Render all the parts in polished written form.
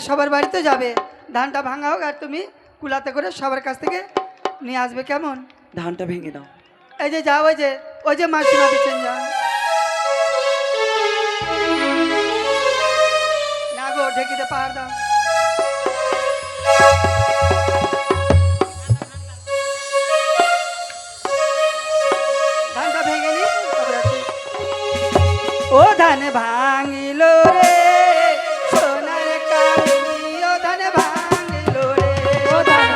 সবার বাড়িতে যাবে, ধানটা ভাঙা হোক আর তুমি কুলাতে করে সবার কাছ থেকে নিয়ে আসবে, কেমন? ধানটা ভেঙে দাও। এই যে যাও, ওই যে মাসিমা দিচ্ছেন, যাও না গো, ঢেকিতে পাহাড় দাও। ধানটা ভেঙে নি, ও ধান ভাঙিল রে সোনার কামি, ও ধান ভাঙিল রে, ও ধান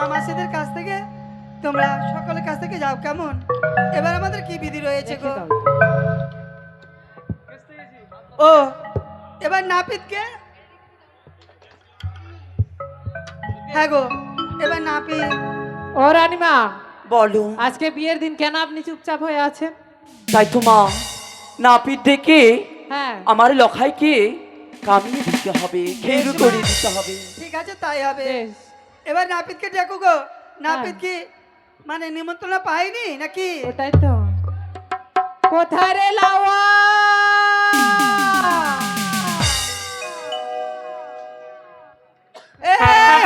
মামাসিদের কাছ থেকে তোমরা সকলের কাছ থেকে যাও, কেমন? এবার আমাদের কি বিধি রয়েছে গো? ও এবার নাপিতকে, হ্যাঁ গো এবার নাপিত। ও রানীমা, বলো। আজকে বিয়ের দিন কেন আপনি চুপচাপ হয়ে আছেন? তাই তো মা, নাপিত ডেকে হ্যাঁ, আমার লখাইকে কামিয়ে দিতে হবে, খেরু করে দিতে হবে। ঠিক আছে, তাই হবে। বেশ। এবার নাপিতকে ডেকো গো। নাপিত কি মানে নিমন্ত্রণ পাইনি নাকি? ওটাই তো। কোথায় রে লাওয়া? এই, হায়!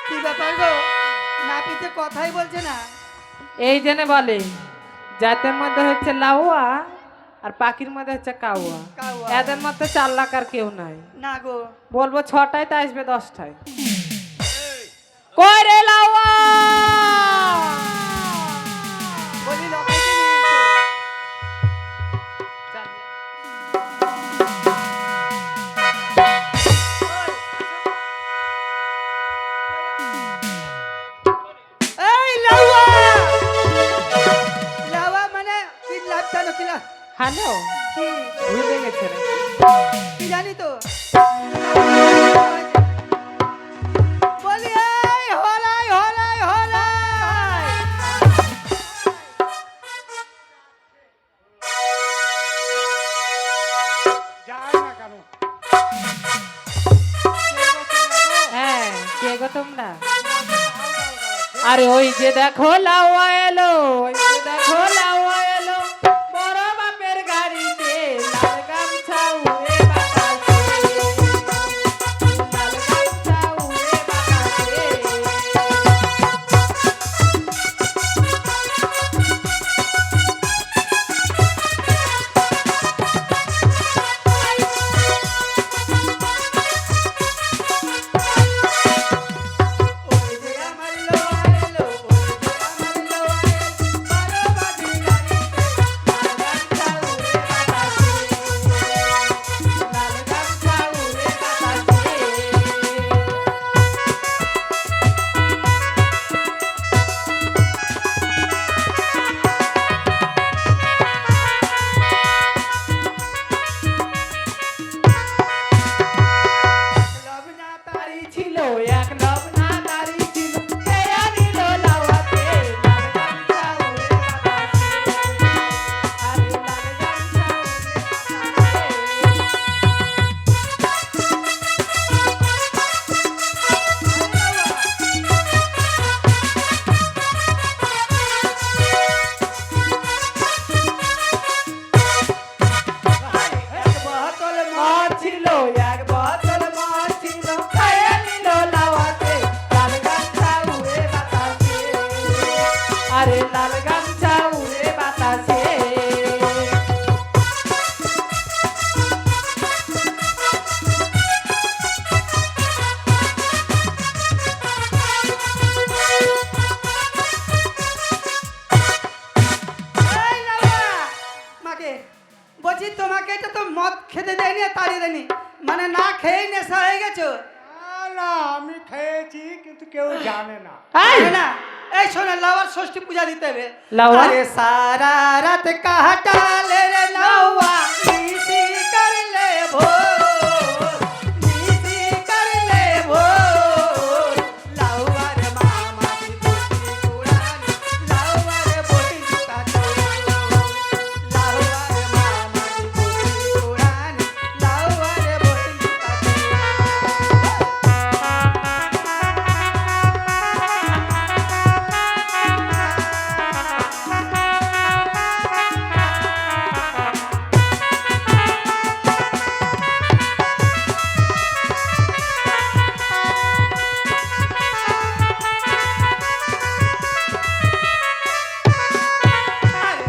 কি ব্যাপার গো, নাপিতে কথাই বলছে না? এই জেনে বলে জাতের মধ্যে হচ্ছে লাউয়া আর পাখির মধ্যে হচ্ছে কাউয়া। কাউয়া। এদের মধ্যে 4 লাখ আর কেউ নাই। না গো, বলবো 6টায় তো আসবে 10টায়। কই রে লাউয়া? বলি লকাইকে নিয়ে এসো। এই লাউয়া! লাউয়া মানে কি লাভটানো কি লাভ? হ্যালো, কি? ভুলে গেছে রে। কি জানি তো। বলি এই হলাই হলাই হলাই। হ্যাঁ, কে গো তোমরা? আরে ওই যে দেখো লাউয়া এলো, ওই যে দেখো লাউয়া এলো, বড় বাপের গাড়িতে লাল গামছা উড়ে বাতাসে, লাল গামছা উড়ে বাতাসে। ওই যে আমার লোয়া এলো, ওই যে আমার লোয়া এলো, বারো বাজিলা এটা তো মদ খেতে দেয়নি আর তাড়িয়ে দেয়নি, মানে না খেয়েই নেশা হয়ে গেছো। না আমি খেয়েছি কিন্তু কেউ জানে না। এই, জানে না? এই শোনো, লাউয়ার ষষ্ঠী পূজা দিতে হবে। লাউয়া? আরে সারা রাত কাটালে রে লাউয়া, নিশি করলে ভোর, নিশি করলে ভোর। লাউয়ার মামা দি বসি কুড়ান, লাউয়ার বটি জুতা চোর। লাউয়ার মামা দি বসি কুড়ান, লাউয়ার বটি জুতা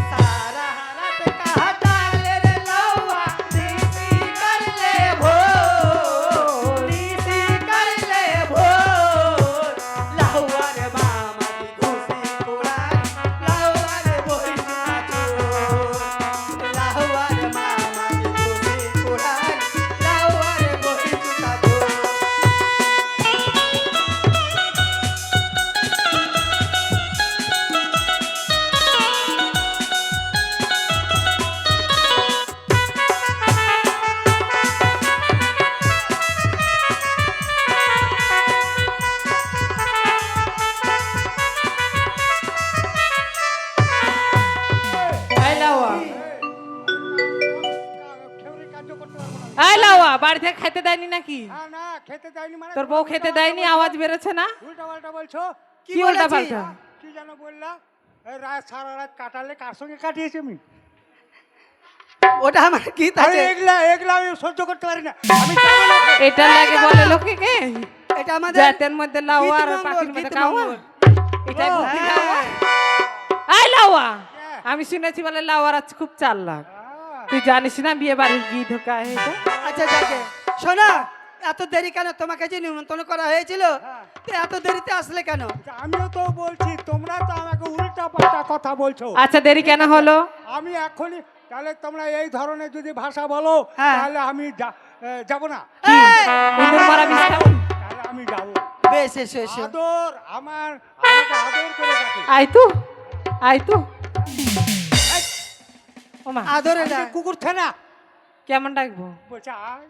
सारा रात काटाले रे लाउआ, निसी करले भोर, निसी करले भोर। लाउआ रे मामा दी घुसी कुड़ान, लाउआ रे बोई जुता चोर। लाउआ रे मामा दी घुसी कुड़ान, लाउआ रे बोई जुता चोर। এই লাউয়া, খেউরি কার্য করতে পারবো না। এই লাউয়া, বাড়ি থেকে খেতে দেয়নি নাকি? হ্যাঁ, না খেতে দেয়নি মানে তোর বউ খেতে দেয়নি, আওয়াজ বেরোচ্ছে না? উল্টা পাল্টা বলছো। কি উল্টা বলেছি? পাল্টা? কি যেন বললা? এই রাত সারা রাত কাটালে কার সঙ্গে কাটিয়েছি আমি? ওটা আমার গীত আরে আছে, এগুলা এগুলা আমি সহ্য করতে পারি না। আমি যাবো না। এটা লাগে বলে লোকে কে? এটা আমাদের জাতের মধ্যে লাউয়া আর গীতমঙ্গল, পাখির মধ্যে গীতমঙ্গল। কাওয়া। এটাই ও, বুদ্ধি হ্যাঁ। লাউয়া। এই লাউয়া, হ্যাঁ। আমি শুনেছি বলে লাউয়ার আজ খুব চালাক। হ্যাঁ। তুই জানিস না বিয়ে বাড়ির গীত ঢোকা এটা? আচ্ছা যাকে শোনো, এত দেরি কেন? তোমাকে যে নিমন্ত্রণ করা হয়েছিল, হ্যাঁ। তো এত দেরিতে আসলে কেন? আমিও তো বলছি, তোমরা তো আমাকে উল্টা পাল্টা কথা বলছো। আচ্ছা দেরি কেন হলো? আমি এখনই তাহলে তোমরা এই ধরনের যদি ভাষা বলো হ্যাঁ। তাহলে আমি যাব না। এই, ইঁদুর মারা বিষ খাবো? তাহলে আমি যাব। বেশ এসো এসো। আদর আমাকে আদর করে ডাকে। আয় তো, আয় তো। ওমা, আদরে আমি না, কি কুকুর থানা কেমন ডাকবো? বলছে আয়।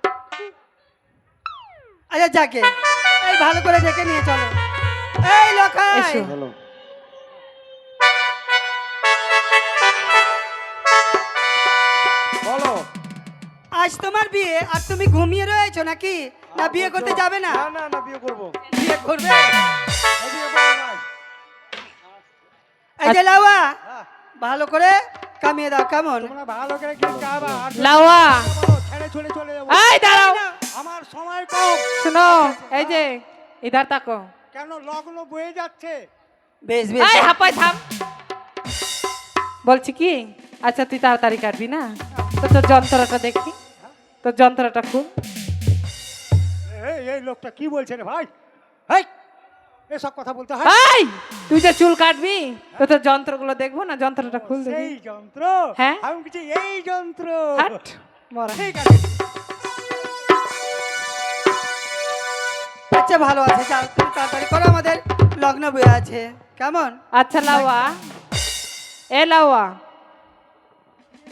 আচ্ছা যাকে এই ভালো করে ডেকে নিয়ে চলো। এই লোকাই, এসো। বলো। আজ তোমার বিয়ে আর তুমি ঘুমিয়ে রয়েছো নাকি? না বিয়ে করতে যাবে না? না না বিয়ে করব। বিয়ে করবে? বিয়ে করব না। এই যে লাউয়া, হ্যাঁ, ভালো করে কামিয়ে দাও, কেমন? তোমরা ভালো করে কি খাবা? আর যদি লাউয়া, বলো, ছেড়ে চলে চলে যাবো। এই দাঁড়াও, আমার সময় কম। শুনো, এই যে ইধার তাকো। কেন লগ্ন বয়ে যাচ্ছে? বেশ বেশ। এই হাঁপাই থাম। বলছি কি, আচ্ছা তুই তাড়াতাড়ি কাটবি না? তো তোর যন্ত্রটা দেখি, তোর যন্ত্রটা খুব। এই লোকটা কি বলছে রে ভাই? হেই, এসব কথা বলতে হয়? এই, তুই যে চুল কাটবি, তো তোর যন্ত্রগুলো দেখবো না? যন্ত্রটা খুল দেখি। সেই যন্ত্র? হ্যাঁ। আমি কিছু এই যন্ত্র। হাট, মরা। ঠিক আছে। আচ্ছা ভালো আছে, যাও তুমি তাড়াতাড়ি করো, আমাদের লগ্ন বয়ে আছে, কেমন? আচ্ছা লাউয়া, এ লাউয়া,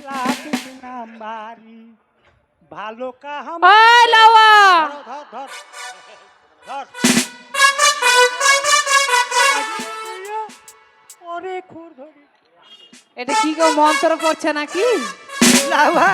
লাখ নাম্বারি ভালো কাহাম। ওই লাউয়া, ধর ধর ধর। অনেক খুর ধরি। এটা কি কেউ মন্ত্র করছে নাকি? লাউয়া